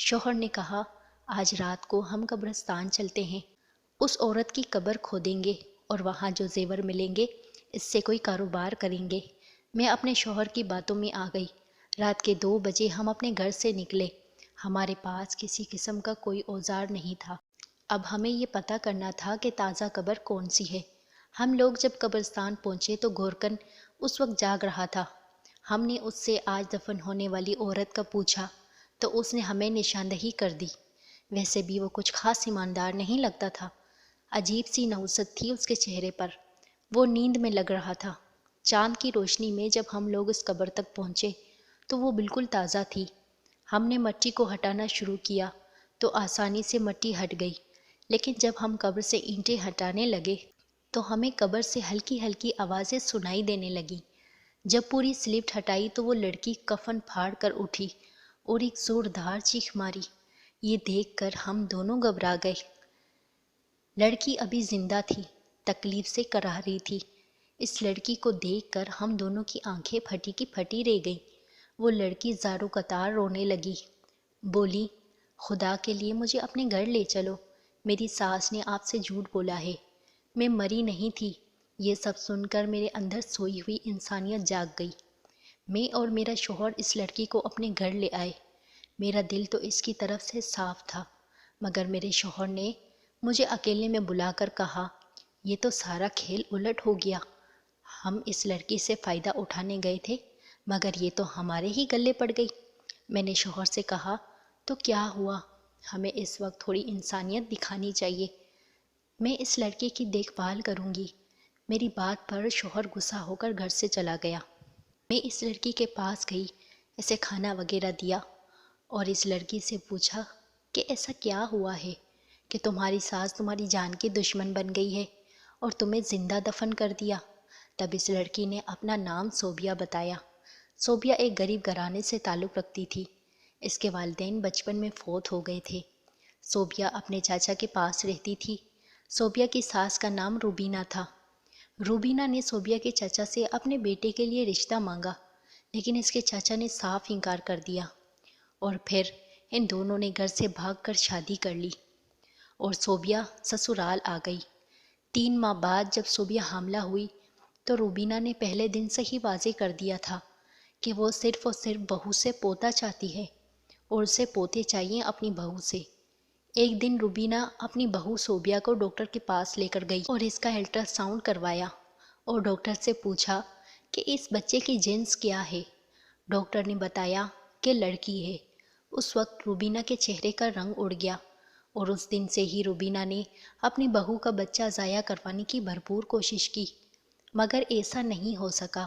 شوہر نے کہا، آج رات کو ہم قبرستان چلتے ہیں، اس عورت کی قبر کھودیں گے اور وہاں جو زیور ملیں گے اس سے کوئی کاروبار کریں گے۔ میں اپنے شوہر کی باتوں میں آ گئی۔ رات کے 2 بجے ہم اپنے گھر سے نکلے۔ ہمارے پاس کسی قسم کا کوئی اوزار نہیں تھا۔ اب ہمیں یہ پتہ کرنا تھا کہ تازہ قبر کون سی ہے۔ ہم لوگ جب قبرستان پہنچے تو گورکن اس وقت جاگ رہا تھا۔ ہم نے اس سے آج دفن ہونے والی عورت کا پوچھا تو اس نے ہمیں نشاندہی کر دی۔ ویسے بھی وہ کچھ خاص ایماندار نہیں لگتا تھا۔ عجیب سی نوست تھی اس کے چہرے پر۔ وہ نیند میں لگ رہا تھا۔ چاند کی روشنی میں جب ہم لوگ اس قبر تک پہنچے تو وہ بالکل تازہ تھی۔ ہم نے مٹی کو ہٹانا شروع کیا تو آسانی سے مٹی ہٹ گئی، لیکن جب ہم قبر سے اینٹیں ہٹانے لگے تو ہمیں قبر سے ہلکی ہلکی آوازیں سنائی دینے لگیں۔ جب پوری سلیبٹ ہٹائی تو وہ لڑکی کفن پھاڑ کر اٹھی اور ایک زوردار چیخ ماری۔ یہ دیکھ کر ہم دونوں گھبرا گئے۔ لڑکی ابھی زندہ تھی، تکلیف سے کرا رہی تھی۔ اس لڑکی کو دیکھ کر ہم دونوں کی آنکھیں پھٹی کی پھٹی رہ گئیں۔ وہ لڑکی زاروں قطار رونے لگی، بولی، خدا کے لیے مجھے اپنے گھر لے چلو، میری ساس نے آپ سے جھوٹ بولا ہے، میں مری نہیں تھی۔ یہ سب سن کر میرے اندر سوئی ہوئی انسانیت جاگ گئی۔ میں اور میرا شوہر اس لڑکی کو اپنے گھر لے آئے۔ میرا دل تو اس کی طرف سے صاف تھا، مگر میرے شوہر نے مجھے اکیلے میں بلا کر کہا، یہ تو سارا کھیل الٹ ہو گیا۔ ہم اس لڑکی سے فائدہ اٹھانے گئے تھے، مگر یہ تو ہمارے ہی گلے پڑ گئی۔ میں نے شوہر سے کہا، تو کیا ہوا؟ ہمیں اس وقت تھوڑی انسانیت دکھانی چاہیے۔ میں اس لڑکے کی دیکھ بھال کروں گی۔ میری بات پر شوہر غصہ ہو کر گھر سے چلا گیا۔ میں اس لڑکی کے پاس گئی، اسے کھانا وغیرہ دیا اور اس لڑکی سے پوچھا کہ ایسا کیا ہوا ہے کہ تمہاری ساس تمہاری جان کی دشمن بن گئی ہے اور تمہیں زندہ دفن کر دیا۔ تب اس لڑکی نے اپنا نام صوبیہ بتایا۔ صوبیہ ایک غریب گھرانے سے تعلق رکھتی تھی۔ اس کے والدین بچپن میں فوت ہو گئے تھے۔ صوبیہ اپنے چاچا کے پاس رہتی تھی۔ صوبیہ کی ساس کا نام روبینہ تھا۔ روبینہ نے صوبیہ کے چاچا سے اپنے بیٹے کے لیے رشتہ مانگا، لیکن اس کے چاچا نے صاف انکار کر دیا اور پھر ان دونوں نے گھر سے بھاگ کر شادی کر لی اور صوبیہ سسرال آ گئی۔ 3 ماہ بعد جب صوبیہ حاملہ ہوئی تو روبینہ نے پہلے دن سے ہی واضح کر دیا تھا کہ وہ صرف اور صرف بہو سے پوتا چاہتی ہے اور اسے پوتے چاہیے اپنی بہو سے۔ ایک دن روبینہ اپنی بہو صوبیہ کو ڈاکٹر کے پاس لے کر گئی اور اس کا الٹرا ساؤنڈ کروایا اور ڈاکٹر سے پوچھا کہ اس بچے کی جنس کیا ہے۔ ڈاکٹر نے بتایا کہ لڑکی ہے۔ اس وقت روبینہ کے چہرے کا رنگ اڑ گیا اور اس دن سے ہی روبینہ نے اپنی بہو کا بچہ ضائع کروانے کی بھرپور کوشش کی، مگر ایسا نہیں ہو سکا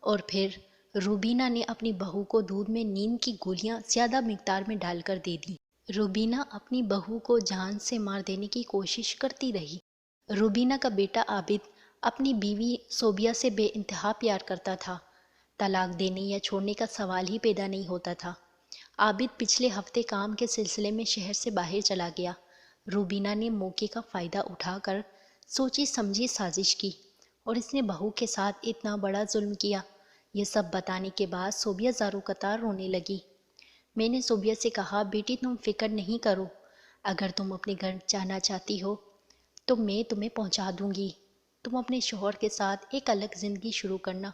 اور پھر روبینہ نے اپنی بہو کو دودھ میں نیند کی گولیاں زیادہ مقدار میں ڈال کر دے دیں۔ روبینہ اپنی بہو کو جان سے مار دینے کی کوشش کرتی رہی۔ روبینہ کا بیٹا عابد اپنی بیوی صوبیہ سے بے انتہا پیار کرتا تھا۔ طلاق دینے یا چھوڑنے کا سوال ہی پیدا نہیں ہوتا تھا۔ عابد پچھلے ہفتے کام کے سلسلے میں شہر سے باہر چلا گیا۔ روبینہ نے موقع کا فائدہ اٹھا کر سوچی سمجھی سازش کی اور اس نے بہو کے ساتھ اتنا بڑا ظلم کیا۔ یہ سب بتانے کے بعد صوبیہ زاروں قطار رونے لگی۔ میں نے صوبیہ سے کہا، بیٹی تم فکر نہیں کرو، اگر تم اپنے گھر جانا چاہتی ہو تو میں تمہیں پہنچا دوں گی، تم اپنے شوہر کے ساتھ ایک الگ زندگی شروع کرنا۔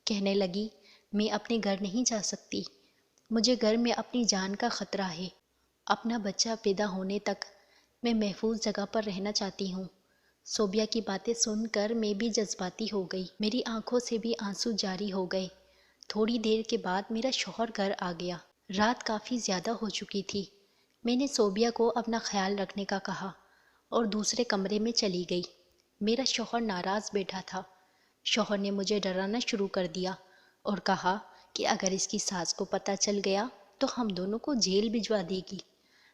کہنے لگی، میں اپنے گھر نہیں جا سکتی، مجھے گھر میں اپنی جان کا خطرہ ہے، اپنا بچہ پیدا ہونے تک میں محفوظ جگہ پر رہنا چاہتی ہوں۔ صوبیہ کی باتیں سن کر میں بھی جذباتی ہو گئی، میری آنکھوں سے بھی آنسو جاری ہو گئے۔ تھوڑی دیر کے بعد میرا شوہر گھر آ گیا۔ رات کافی زیادہ ہو چکی تھی۔ میں نے صوبیہ کو اپنا خیال رکھنے کا کہا اور دوسرے کمرے میں چلی گئی۔ میرا شوہر ناراض بیٹھا تھا۔ شوہر نے مجھے ڈرانا شروع کر دیا اور کہا کہ اگر اس کی ساس کو پتہ چل گیا تو ہم دونوں کو جیل بھجوا دے گی،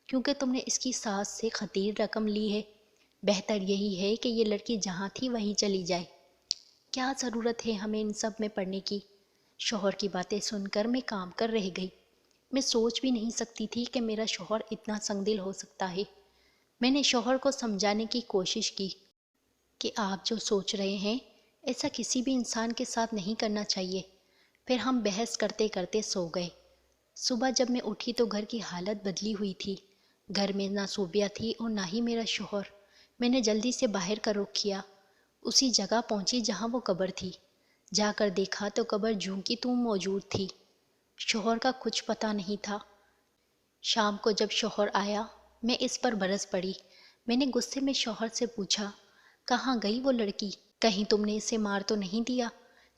کیونکہ تم نے اس کی ساس سے خطیر رقم لی ہے۔ بہتر یہی ہے کہ یہ لڑکی جہاں تھی وہیں چلی جائے۔ کیا ضرورت ہے ہمیں ان سب میں پڑنے کی؟ شوہر کی باتیں سن کر میں کام کر رہ گئی۔ میں سوچ بھی نہیں سکتی تھی کہ میرا شوہر اتنا سنگ دل ہو سکتا ہے۔ میں نے شوہر کو سمجھانے کی کوشش کی کہ آپ جو سوچ رہے ہیں ایسا کسی بھی انسان کے ساتھ نہیں کرنا چاہیے۔ پھر ہم بحث کرتے کرتے سو گئے۔ صبح جب میں اٹھی تو گھر کی حالت بدلی ہوئی تھی۔ گھر میں نہ صوبیہ تھی اور نہ ہی میرا شوہر۔ میں نے جلدی سے باہر کا رخ کیا، اسی جگہ پہنچی جہاں وہ قبر تھی۔ جا کر دیکھا تو قبر جوں کی توں موجود تھی۔ شوہر کا کچھ پتہ نہیں تھا۔ شام کو جب شوہر آیا میں اس پر برس پڑی۔ میں نے غصے میں شوہر سے پوچھا، کہاں گئی وہ لڑکی؟ کہیں تم نے اسے مار تو نہیں دیا؟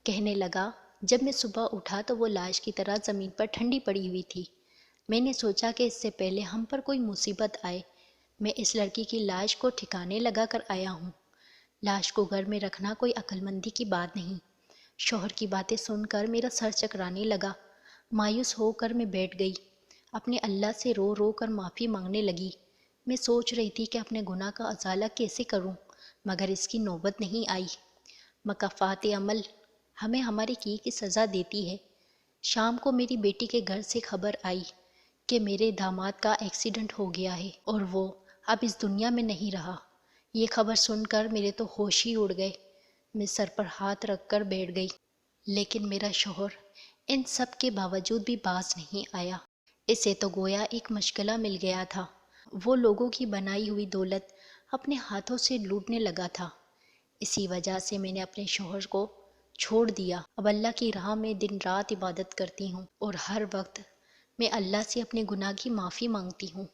کہنے لگا، جب میں صبح اٹھا تو وہ لاش کی طرح زمین پر ٹھنڈی پڑی ہوئی تھی۔ میں نے سوچا کہ اس سے پہلے ہم پر کوئی مصیبت آئے، میں اس لڑکی کی لاش کو ٹھکانے لگا کر آیا ہوں۔ لاش کو گھر میں رکھنا کوئی عقل مندی کی بات نہیں۔ شوہر کی باتیں سن کر میرا سر چکرانے لگا۔ مایوس ہو کر میں بیٹھ گئی، اپنے اللہ سے رو رو کر معافی مانگنے لگی۔ میں سوچ رہی تھی کہ اپنے گناہ کا ازالہ کیسے کروں، مگر اس کی نوبت نہیں آئی۔ مکافات عمل ہمیں ہمارے کیے کی سزا دیتی ہے۔ شام کو میری بیٹی کے گھر سے خبر آئی کہ میرے داماد کا ایکسیڈنٹ ہو گیا ہے اور وہ اب اس دنیا میں نہیں رہا۔ یہ خبر سن کر میرے تو ہوش ہی اڑ گئے۔ میں سر پر ہاتھ رکھ کر بیٹھ گئی، لیکن میرا شوہر ان سب کے باوجود بھی باز نہیں آیا۔ اسے تو گویا ایک مشغلہ مل گیا تھا۔ وہ لوگوں کی بنائی ہوئی دولت اپنے ہاتھوں سے لوٹنے لگا تھا۔ اسی وجہ سے میں نے اپنے شوہر کو چھوڑ دیا۔ اب اللہ کی راہ میں دن رات عبادت کرتی ہوں اور ہر وقت میں اللہ سے اپنے گناہ کی معافی مانگتی ہوں۔